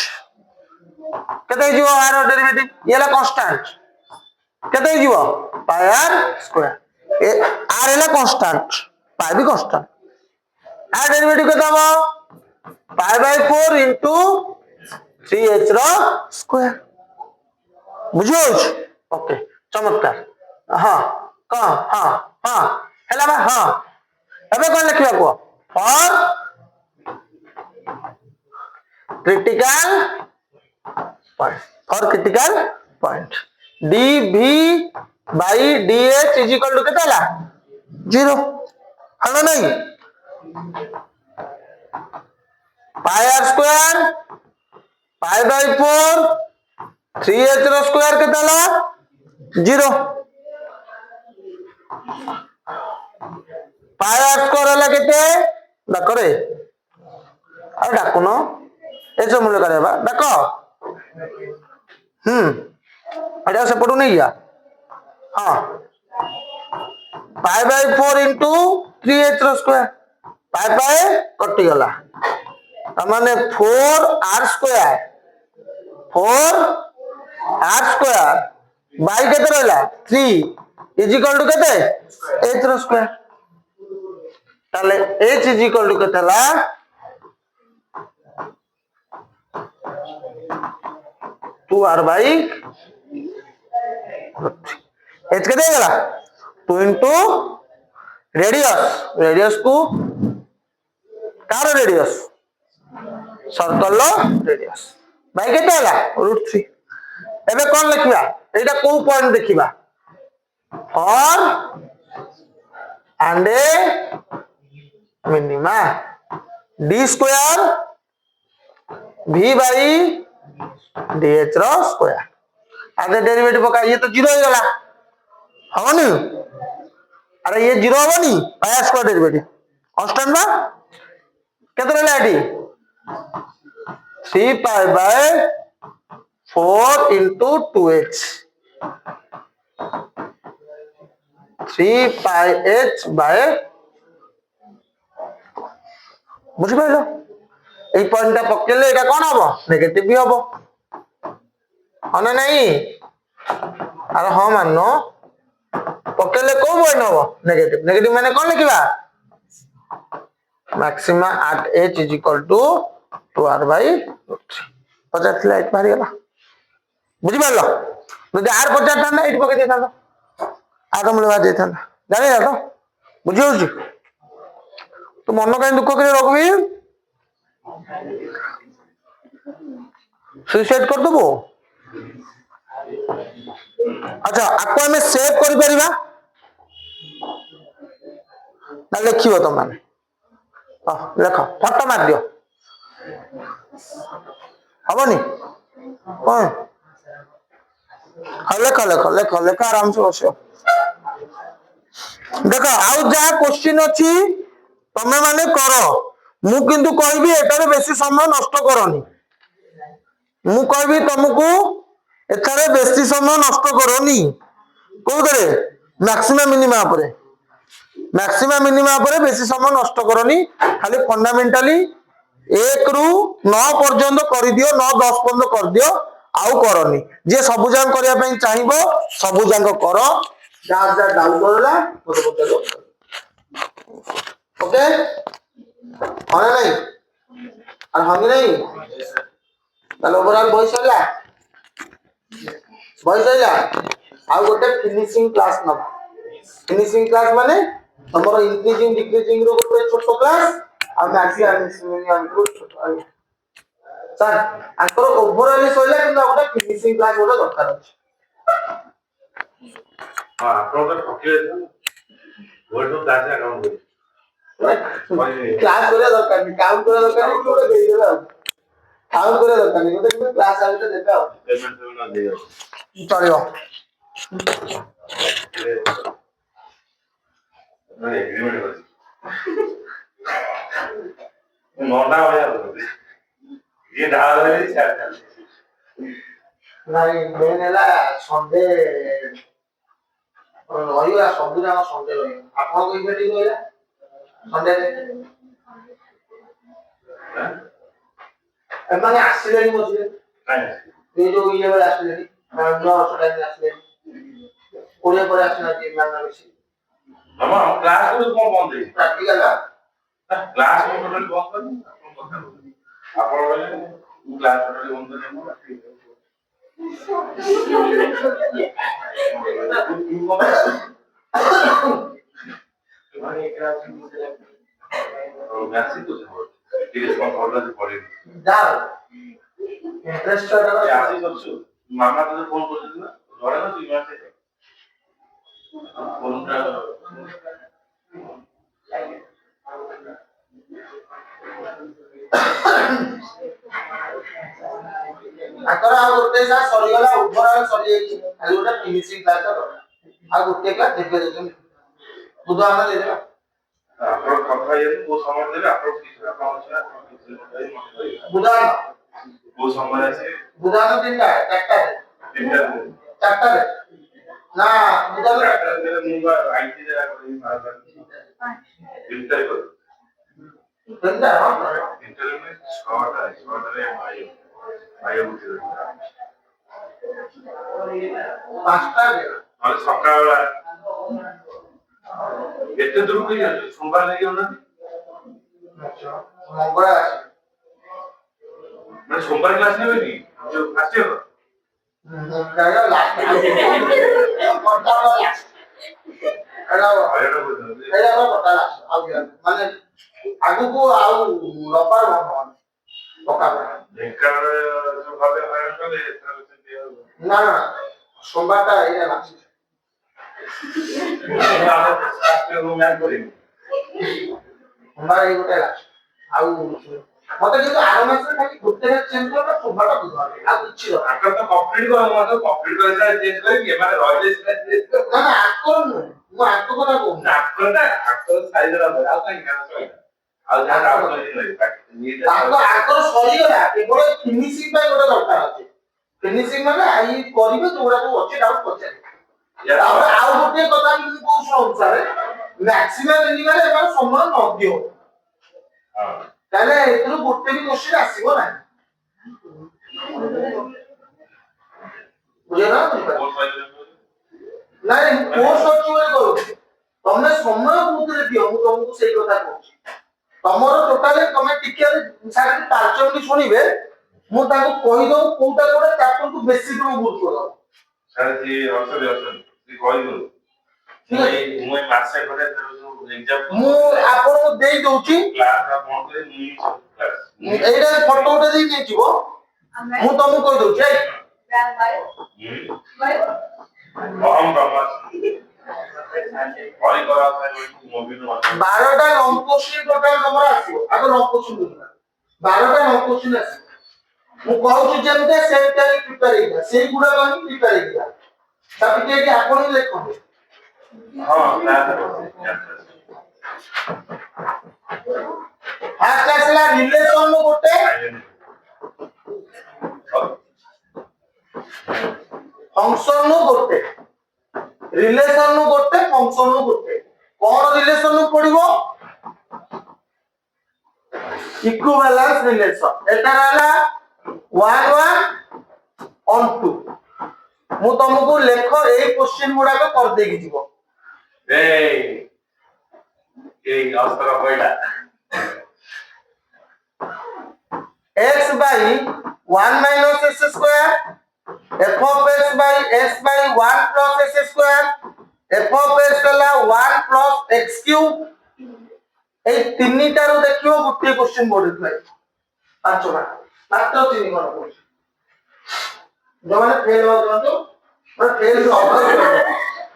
केते जीवो आर डेरिवेटिव येला कांस्टेंट केते जीवो पाई आर स्क्वायर ए आर हैला कांस्टेंट पाई भी कांस्टेंट आर डेरिवेटिव केते हो पाई बाय 4 इनटू 3h रो स्क्वायर बुझियो ओके चमत्कार हां हां हां हां हैला बा हां एबे कोन लिखिया को for critical point for critical point dv by dh is equal to केते हला 0 हला नहीं pi are square pi by 4 3h रो स्क्वायर केते हला 0 पाई आर स्क्वायर हला केते डाको रे अरे डाको न ऐसे मूल्य करबा डाको अरे से पडू नहीं गया हां पाई बाय 4 इनटू 3h रो स्क्वायर पाई पाई कटि गला माने 4r स्क्वायर बाई केते रहला 3 इज इक्वल टू केते h रो स्क्वायर ताले h इज इक्वल टू केते हला 2r बाई h केते गला 2 इनटू रेडियस को कार रेडियस सर्कल लो रेडियस बाई केते हला √3 एबे कोन लिखिबा एटा को पॉइंट देखिबा और and A minima d square v by dh रो स्क्वायर आगे डेरिवेटिव का ये तो 0 हो गला हवनी अरे ये 0 हवनी पाई स्क्वायर डेरिवेटिव कांस्टेंट बा केते रहला eighty 3 pi by 4 into 2h 3 pi h by बुझी पाइलो এই পয়েন্টটা পকেলে এটা কোন হবো নেগেটিভ भी হবো অনে নাই আর হ মানো পকেলে কোন পয়েন্ট হবো নেগেটিভ নেগেটিভ মানে কোন লিখিবা maxima at h is equal to 2r by 3 50 लाइट मारी गला बुझी पाइलो যদি আর 50 था ना 8 पके देता आगम लगा देता जाने तो बुझी होची तो मन कहीं दुख करे रखबी सुसाइड कर दबो अच्छा आपको हमें सेव करि परिबा ना लिखिबो त माने लेखो फोटो मार दियो हबनी हां लेखो लेखो लेखो लेखो आराम से बसो देखो आउ जा क्वेश्चन अछि तमे माने करो मु किंतु कहबी एटारे बेसी समय नष्ट करनी मु कहबी तुमको एटारे बेसी समय नष्ट करनी कोदरे मैक्सिमा मिनिमा पर बेसी समय नष्ट करनी खाली फंडामेंटली 1 रु 9 पर्यंत कर दियो 9 10 पर्यंत कर दियो आउ करनी जे सबु जान करिया पई चाहिबो सबु जान करो जा जा डाउन करला मते पचारो ओके हने नहीं और हंगी नहीं ताले ओवरऑल बॉयस होला आ गोटे फिनिशिंग क्लास न फिनिशिंग क्लास माने हमर इंक्रीजिंग डिक्रीजिंग रो गोटे छोटो क्लास आ मैक्सिमम को छोटो सर आकर ओवरऑल सोइला किंतु गोटे फिनिशिंग क्लास गोटे दरकार अछि हां आपन ठकिले वर्ड क्लास अकाउंट क्लास करे दरकार नहीं काउंट करे दरकार नहीं गोटे दे देबा काउंट करे दरकार नहीं गोटे क्लास आगे देबा पेमेंट ना दे चलियो नहीं एग्रीमेंट कर नोटा हो जाता ये ढाल वाली चार नहीं मेनेला संडे रहिला सब जाना संडे रहि आपन को इवेंट होइला संडे हां एमाने आसीलेनी मझे नहीं ये जो ये वाला আসলে নো স্টুডেন্ট আসলে কোরিয়া পরে আসলে না যে ম্যাম না বেশি মামা ক্লাস করে কোন বন্ধ है প্র্যাকটিক্যাল না ক্লাস টোটালি বন্ধ করে কোন কথা বলি আপনারা বলেন ক্লাস টোটালি বন্ধ করে মানে ক্লাস মেসেজ তো ঠিক আছে কোন অর্ডার করে দাও ইন্টারেস্ট আছে আসি করছো মামা তো ফোন করছিস না ধরে না তুই মাসে ফোনটা ଆଙ୍କର ଆଉ ଗୋଟେ ସାର୍ ସରିଗଲା ଓଭରଅଲ ସରିଯାଇଛି ଖାଲି ଗୋଟେ ଫିନିସିଂ କ୍ଲାସ୍ ଟା ଦରକାର ଆଉ ଗୋଟେ କ୍ଲାସ୍ ଦେଖେ ଦଉଛନ୍ତି ବୁଧବାର ଦେଇଦେବା ଆପଣ କଥା ହେଇଯାନ୍ତି କୋଉ ସମୟ ଦେଲେ ଆପଣ କିଛି ଆପଣ ଅଛି ନା ବୁଧବାର କୋଉ ସମୟ ଅଛି ବୁଧବାର ତିନିଟା ଚାରିଟାରେ ନା ବୁଧବାର ମୁଁ ବା ଆଇଟି ଜାଗା କରିବି ତିନିଟାରେ କରିବି ତିନିଟା ହଁ ଇଣ୍ଟରନେଟ ଛଅଟାରେ ଆଇ ଉଠିବ ପାଞ୍ଚଟାରେ ନହେଲେ ସକାଳ ବେଳା ଏତେ ଦୂରକୁ ଯାଉଛୁ ସୋମବାର ନେଇକି ଯାଉନାହାନ୍ତି ମଙ୍ଗଳବାର ଆସିବ ମାନେ ସୋମବାର କ୍ଲାସ ନେବେନି ଯୋଉ ଫାର୍ଷ୍ଟ ଇୟର ମାନେ ଆଗକୁ ଆଉ ରବାର ପକାବେ ଢେଙ୍କାନାଳ ଯୋଉ ଭାବେ ହଇରାଣ କଲେ ନା ନା ସୋମବାରଟା ଏଇଟା ଲାଗୁଛି ସୋମବାର ଏଇ ଗୋଟେ ଲାଗୁଛି ଆଉ ମତେ କିନ୍ତୁ ଆର ମାସରେ ଖାଲି ଗୋଟେ ଚେଞ୍ଜ କଲା ସୋମବାରଟା ବୁଧବାର ଆଉ କିଛି ଆଙ୍କର ତ କମ୍ପ୍ଲିଟ କର ମୁଁ କମ୍ପ୍ଲିଟ କରିସାରା ଚେଞ୍ଜ କରିବି ଏମାନେ ରହିଲେ ସିନା ଚେଞ୍ଜ କର ନା ନା ଆଙ୍କର ନୁହେଁ ମୁଁ ଆଙ୍କ କଥା କହୁଛି ଆଙ୍କର ସାଇଜର ଆଉ କାହିଁ ଗାଁ ସଇଲା ଆଉ ଯାହା କାମ କରିବି ଆଙ୍କର ସରିଗଲା କେବଳ ଫିନିସିଂ ପାଇଁ ଗୋଟେ ଦରକାର ଅଛି ଫିନିସିଂ ମାନେ ଆଇ କରିବେ ଯୋଉଗୁଡା ସବୁ ଅଛି ଡାଉଟ୍ ପଚାରିବେ ତାପରେ ଆଉ ଗୋଟେ କଥା ମୁଁ କହୁଛି ଅନୁସାରେ ମ୍ୟାକ୍ସିମମ୍ ମିନିମାରେ ଏମାନେ ସମୟ ନ ଦିଅ ତାହେଲେ ଏଥିରୁ ଗୋଟେ ବି କ୍ୱେଶ୍ଚିନ୍ ଆସିବ ନାହିଁ ବୁଝିଲ ନାଇଁ କୋର୍ସ ଅଛି ବୋଲି କହୁଛି ତମେ ସମୟ କୋଉଥିରେ ଦିଅ ମୁଁ ତମକୁ ସେଇ କଥା କହୁଛି ତମର ଟୋଟାଲି ତମେ ଟିକେ ସାର୍ 5 ମିନିଟ୍ ଶୁଣିବେ ମୁଁ ତାଙ୍କୁ କହିଦଉ କୋଉଟା କୋଉଟା ଚାପ୍ଟରକୁ ବେଶୀ ତମକୁ ଗୁରୁତ୍ୱ ଦବ ସାର୍ ଜି ଅଛନ୍ତି କହିଦଉ ମୁଁ ଏ ମାସେ ଘରେ ଏକ୍ସାମ୍ ମୁଁ ଆପଣଙ୍କୁ ଦେଇ ଦଉଛି କ୍ଲାସ୍ ଆପଣ କରି ମୁଁ ଏଇଟା ଫଟୋ ଗୋଟେ ଦେଇ ନେଇଯିବ ମୁଁ ତମକୁ କହି ଦଉଛି ଅହମ୍ ବ୍ରହ୍ମାସ୍ମି କରି କରା ମୁଭି 12ଟା ଲଙ୍ଗ କ୍ୱେଶ୍ଚିନ୍ ଟୋଟାଲ ତମର ଆସିବ ଆଗ ଲଙ୍ଗ କ୍ୱେଶ୍ଚିନ୍ ବୁଝିବା 12ଟା ଲଙ୍ଗ କ୍ୱେଶ୍ଚିନ୍ ଆସିବ ମୁଁ କହୁଛି ଯେମିତି ସେମିତି ପ୍ରିପେୟାର ହେଇଯିବା ସେଇଗୁଡାକ ହିଁ ପ୍ରିପେୟାର ହେଇଯିବା ତା ଟିକେ ଆପଣ ହିଁ ଲେଖନ୍ତୁ ହଁ ଫାର୍ଷ୍ଟ ଆସିଲା ରିଲେସନ ଗୋଟେ ଫଙ୍କସନ ଗୋଟେ ରିଲେସନ ଗୋଟେ ଫଙ୍କସନ ଗୋଟେ କଣ ରିଲେସନ ପଡିବ ଇକ୍ୱିଭାଲେନ୍ସ ରିଲେସନ এটা ହେଲା 1 1 on 2 ମୁଁ ତମକୁ ଲେଖ ଏଇ କ୍ୱେଶ୍ଚିନ୍ ଗୁଡାକ କରି ଦେଇକି ଯିବ ଏଇ ଅସ୍ତ୍ର କହିଲା x by 1 minus s square f of x by s by 1 plus s square f of x ହେଲା 1 plus x cube এই তিনটাରୁ ଦେଖିବ ଗୋଟିଏ क्वेश्चन ବୋର୍ଡ ରେ ପାଞ୍ଚଟା ମାତ୍ର ତିନି ଘର ପଡୁଛି ଯୋଉମାନେ ଫେଲ ହଉଛନ୍ତି ମାନେ ଫେଲ ହବ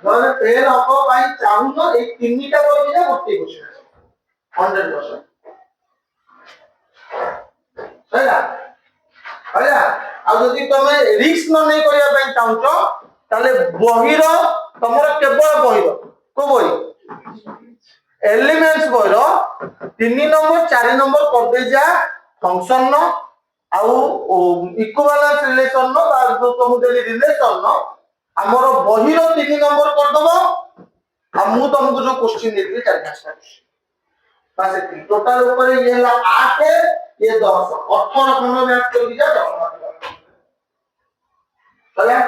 ଯୋଉମାନେ ଫେଲ ହବ ପାଇଁ ଚାହୁଁଛ ଏଇ ତିନିଟା କରିକି ଗୋଟିଏ क्वेश्चन 100% ହେଲା ହେଲା ଆଉ ଯଦି ତମେ ରିସ୍କ ନ ନେଇ କରିବା ପାଇଁ ଚାହୁଁଛ ତାହେଲେ ବହିର ତମର କେବଳ ବହିର କୋଉ ବହି एलिमेंट्स बहिर 3 नंबर 4 नंबर कर दे जा फंक्शन नो आउ इक्विवेलेंस रिलेशन नो बा जो तुम देली रिलेशन नो हमर बहिर 3 नंबर कर दबो आ मु तुमको जो क्वेश्चन देली 4-5 बस टोटल ऊपर ये ହେଲା 8 ये 10 18 खंड मैथ कर दिया 10 चला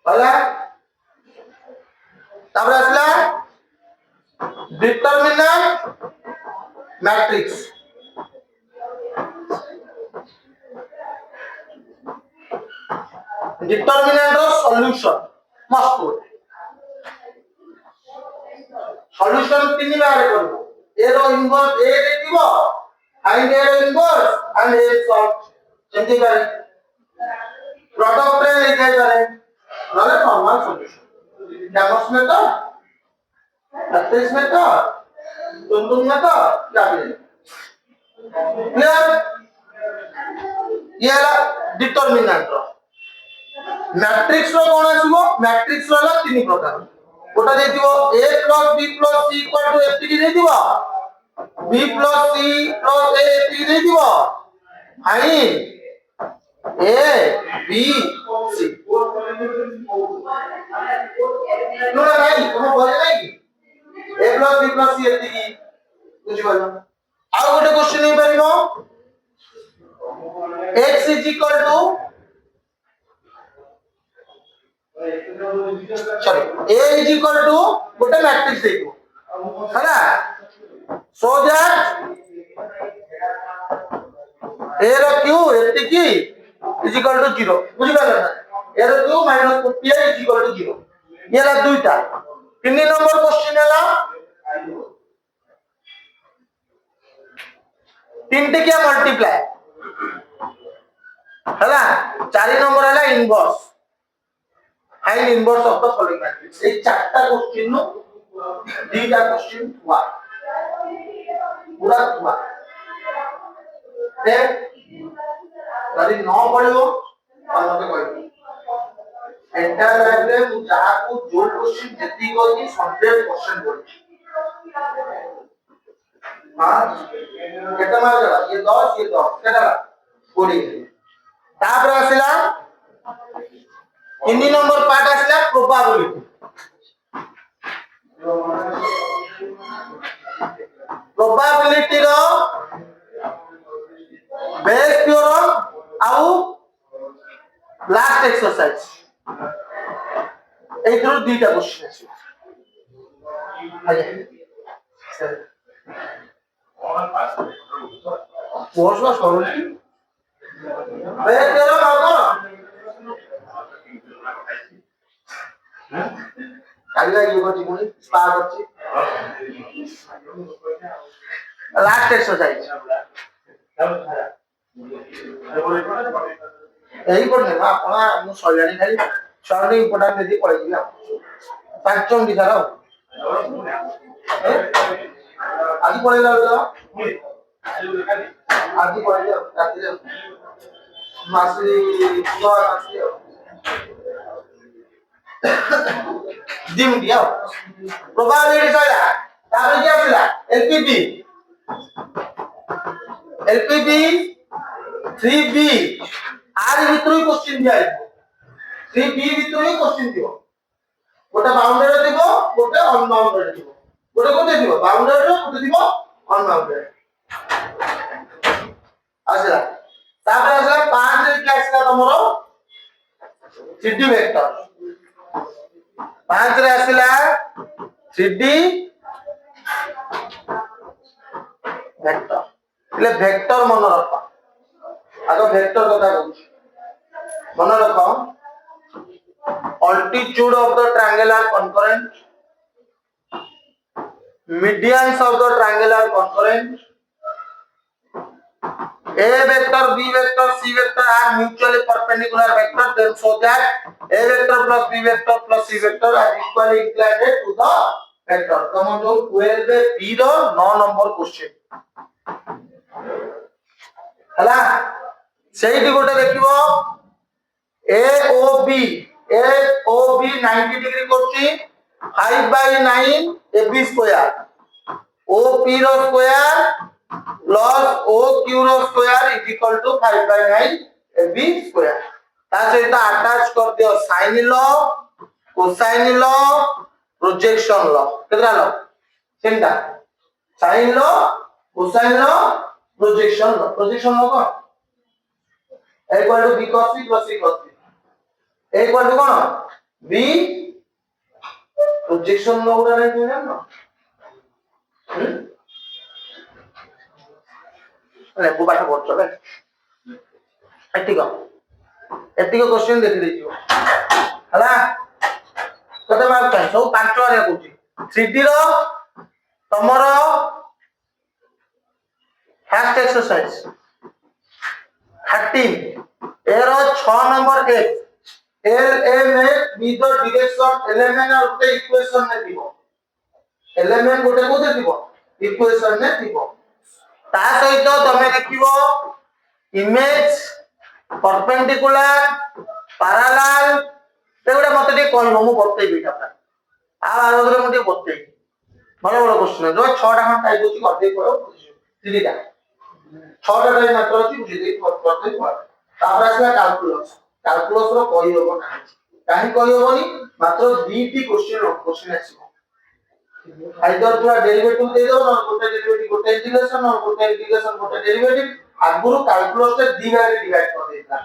चला तापर आसला डिटरमिनेंट मैट्रिक्स डिटरमिनेंट रो सॉल्यूशन मस्ट सॉल्यूशन तीन बार करबो ए रो इनवर्स ए देतिबो फाइंड ए रो इनवर्स एंड ए सॉल्व जेंति करे प्रोडक्ट रे लिखे करे नले नॉर्मल सॉल्यूशन डेमोस में तो मैट्रिक्स में तो तुम में तो क्या भी क्लियर ये डिटरमिनेंट रो मैट्रिक्स रो कोन आसीबो मैट्रिक्स रो ला तीन प्रकार गोटा देतिबो a + b + c = एतिकी देतिबो b + c + a एतिकी देतिबो फाइन a b c नो नाही कोन बोले नाही a + b + c एतिकी बुझि गलो आ गोटे क्वेश्चन नै परिबो x = sorry a is equal to गोटे मैट्रिक्स देखो हैना so that a row q एतिकी is equal to 0 बुझि गलो ना a row q - p is equal to 0 ये ला दुईटा तीन नंबर क्वेश्चन हैला तीन टिकिया मल्टीप्लाई हैला चार नंबर हैला inverse find inverse of the following matrix A चारटा क्वेश्चन नो दीटा क्वेश्चन हुआ पूरा हुआ दे यदि न पड़ियो और मते कहबो एंटायर लाइफ रे मु जहा को जो क्वेश्चन जति को कि 100% बोल हां केटा मार गला ये 10 केटा 20 तापर आसिला हिंदी नंबर पार्ट आसला प्रोबेबिलिटी प्रोबेबिलिटी रो बेस थ्योरम आउ लास्ट एक्सरसाइज ए थ्रू दीटा क्वेश्चन अछि आगे कोर्स में सॉल्व बेस थ्योरम आउ कालिला ये करछि कोनी स्पा करछि लास्ट एक्सरसाइज एही पढने बा आपण मु सळयानी खाली सळनी इम्पोर्टेंट देती पळै दिला पांचम दिखार आदि पळैला लो आदि पळैला रात्री मासी तो आसी dim dia probability saya tapi dia sila LPB 3B आर ভিতরই क्वेश्चन दिया है 3B ভিতরই क्वेश्चन दियो गोटे बाउंड्री दिबो गोटे अनबाउंडेड दिबो गोटे कोते दिबो बाउंड्री रो कोते दिबो अनबाउंडेड आसला तापर आसला 5 रे क्या आसला तमरो 3D वेक्टर 5 रे आसला 3D वेक्टर એટલે વેક્ટર મન રખો આગો વેક્ટર କଥା કહું મન રખો altitude of the triangular concurrent medians of the triangular concurrent A vector B vector C vector are mutually perpendicular vectors then so that A vector plus B vector plus C vector are equally inclined to the vector तम जो 12 रे B रो 9 number question हला सेही गोटे देखिबो AOB 90 degree करछि 5/9 AB square OP रो square plus OQ रो square is equal to 5/9 AB square ता सहित अटैच कर दियो sine law cosine law projection law केतरा लॉ चिंता sine law cosine law projection law कोन equal to B cos C plus C cos C A इक्वल टू कौन B प्रोजेक्शन लो उड़ा नहीं तुम जानना अरे वो बात बहुत चले एतिक क्वेश्चन देखि देजियो हला कते मार्क पाए सब 5 आरे कहूची 3D रो तमरो फर्स्ट एक्सरसाइज 13 एरो 6 number 1 LMN with the direction LMN और गोटे इक्वेशन ने दिबो LMN गोटे कोते दिबो इक्वेशन ने दिबो ता सहित तमे लिखिबो इमेज परपेंडिकुलर पैरेलल एगुडा मते टे कहबो मु बतै बिटा आ आरोग्य मु टे बतै भलो भलो क्वेश्चन जो 6 टा टाइप होची करदे पड़ो सीधा 6 टा टाइप मात्र अछि बुझि दे करदे पड़ो तापर आसला कैलकुलस रो कहि होबो ना काहे कहि होबोनी मात्र 2 टी क्वेश्चन आसीबो आइदर पूरा डेरिवेटिव दे दो ना गोटे डेरिवेटिव गोटे इंटीग्रेशन और गोटे इंटीग्रेशन गोटे डेरिवेटिव आगुरु कैलकुलस रे दी भाग डिवाइड कर देता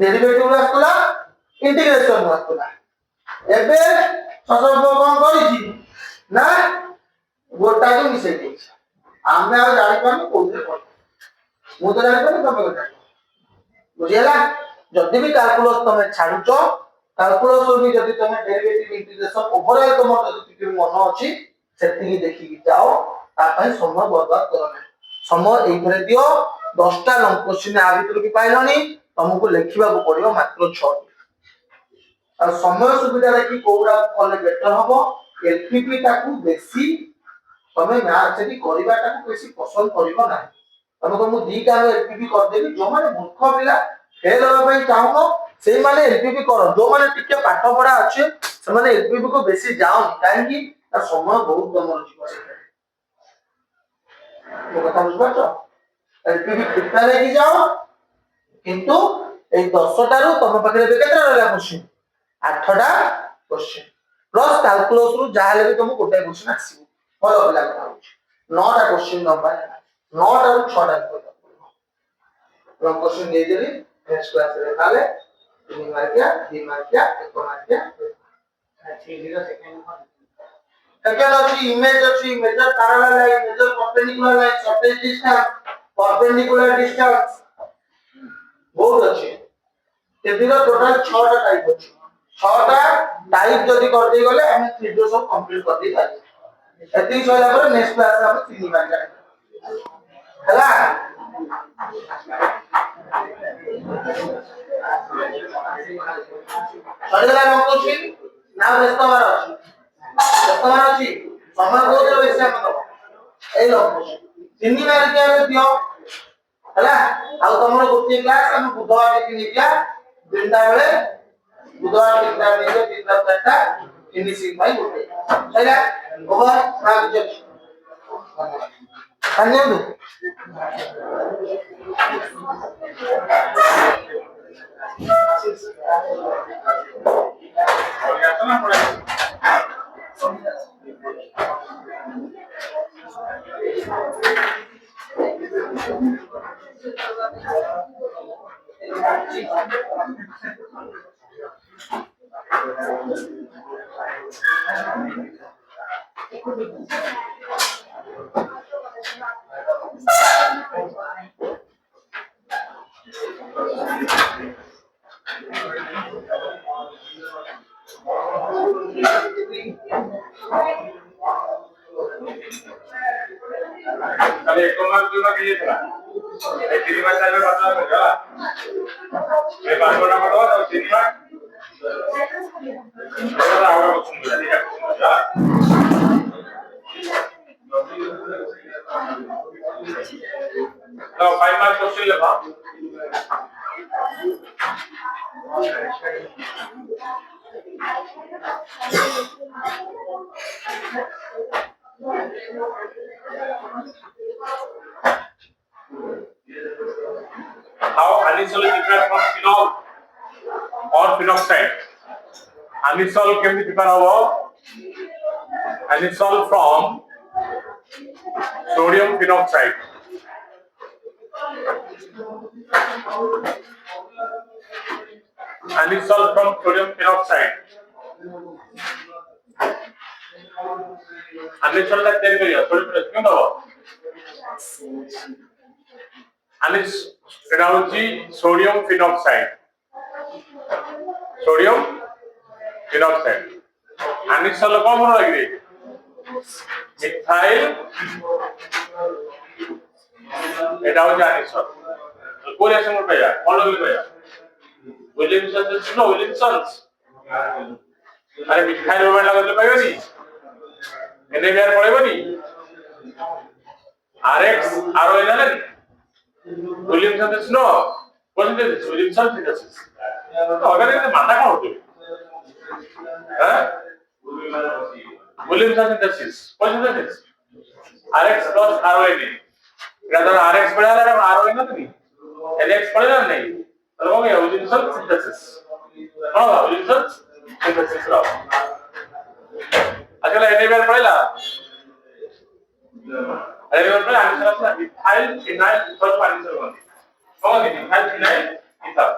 डेरिवेटिव आस्तला इंटीग्रेशन आस्तला एबे ससब कोन करिछि ना गोटा जो मिसे देछि आमे आ जानि पानी कोथे पड़ मु तो जानि पानी तमे जानि बुझिला जदी भी कैलकुलस तमे छाडुचो कैलकुलस भी जदी तमे डेरिवेटिव इंटीग्रेशन ओवरऑल तम जदी मन अछि सेति देखि जाओ ता पय समय बर्बाद करो ना समय एई भरे दियो 10 टा लंग क्वेश्चन आ भीतर भी पाइलनी तुमको लिखिबा को पड़ियो मात्र 6 और समय सुविधा देखि कोउडा कले बेटर हबो एलपीपी ताकू बेसी तमे मैथ सेठी करिबाटा को बेसी पसंद करिवो ना तमे को मु दी का एलपीपी कर देबी जो माने मूर्ख पिला फेल होबा पई चाहनो सेई माने एलपीपी करो जो माने टिके पाठ पढ़ा अछि से माने एलपीपी को बेसी जाओ काहे कि ता समय बहुत कम रहिबो से कथा बुझबाचो एलपीपी प्रिपेयर हे जाओ किंतु ए 10 टारू तम पाखरे केतेरा रहला क्वेश्चन 8 टा क्वेश्चन प्लस कैलकुलस रु जाहा ले तुम गोटे क्वेश्चन आसीबो भलो पिला कथा होछि 9 टा क्वेश्चन नंबर 9 टा रु 6 टा हम क्वेश्चन दे देली नेक्स्ट क्लास रे काले 3 मार्किया 2 मार्किया 1 मार्किया ठीक है सेकंड अछि image measure parallel line measure perpendicular line shortest distance perpendicular distance बहुत अच्छे तेदिरो टोटल 6 टा टाइप अछि 6 टा टाइप जदी कर दे गले हम वीडियो सब कंप्लीट कर दी पाई एति सला पर नेक्स्ट क्लास रे हम 3 मार्किया हला सडला नंबर छी ना व्यस्तवार अछि समय बहुत बेसी हम दबो ए लोक 3 मार्किया रे दियो हला आ तमरो गोटे क्लास हम बुधवार के निया दिनटा बेले बुधवार दिनटा निया दिनटा चारटा फिनिशिंग भाई गोटे सैला ओवर राग जज अन्यदु अरे एक मार्क दूना के लिए था ए 3 मार्क चाहे बता दो चला ये 5 ना पड़ो तो 3 मार्क थोड़ा और सुन ले ठीक है चला तो 5 मार्क क्वेश्चन ले बा How anisole is prepared from phenol or phenoxide? Anisole can be prepared of anisole from sodium phenoxide. anisole from sodium peroxide. Anisole ला तेल करिया sodium peroxide क्यों दबो anis এটা হচ্ছে sodium phenoxide anisole কম হলো লাগে মিথাইল এটা হচ্ছে anisole কোন রিঅ্যাকশন করবে ভাইয়া কোন লাগবে ভাইয়া উইলিয়ামসন ছিল উইলিয়ামসনস আরে মিথাইল ব্রোমাইড লাগাতে পাইবনি NaBr পড়াইবনি RX আর ওই জানেন উইলিয়ামসন ছিল পজিটিভ উইলিয়ামসন সিনথেসিস তো অর্গানিজে মাথা কোন হতো হ্যাঁ Williamson synthesis positive RX plus RONA এটা ধর RX পড়া আর RONA না তুমি NX পড়া না নেই তাহলে হবে উইলিয়ামসন সিনথেসিস হ্যাঁ উইলিয়ামসন সিনথেসিস রাও আসলে NaBr পড়াইলা আরে এবার আমি সারা মিথাইল ফিনাইল সলফ আনিসল বলি কমন মিথাইল ফিনাইল ইথার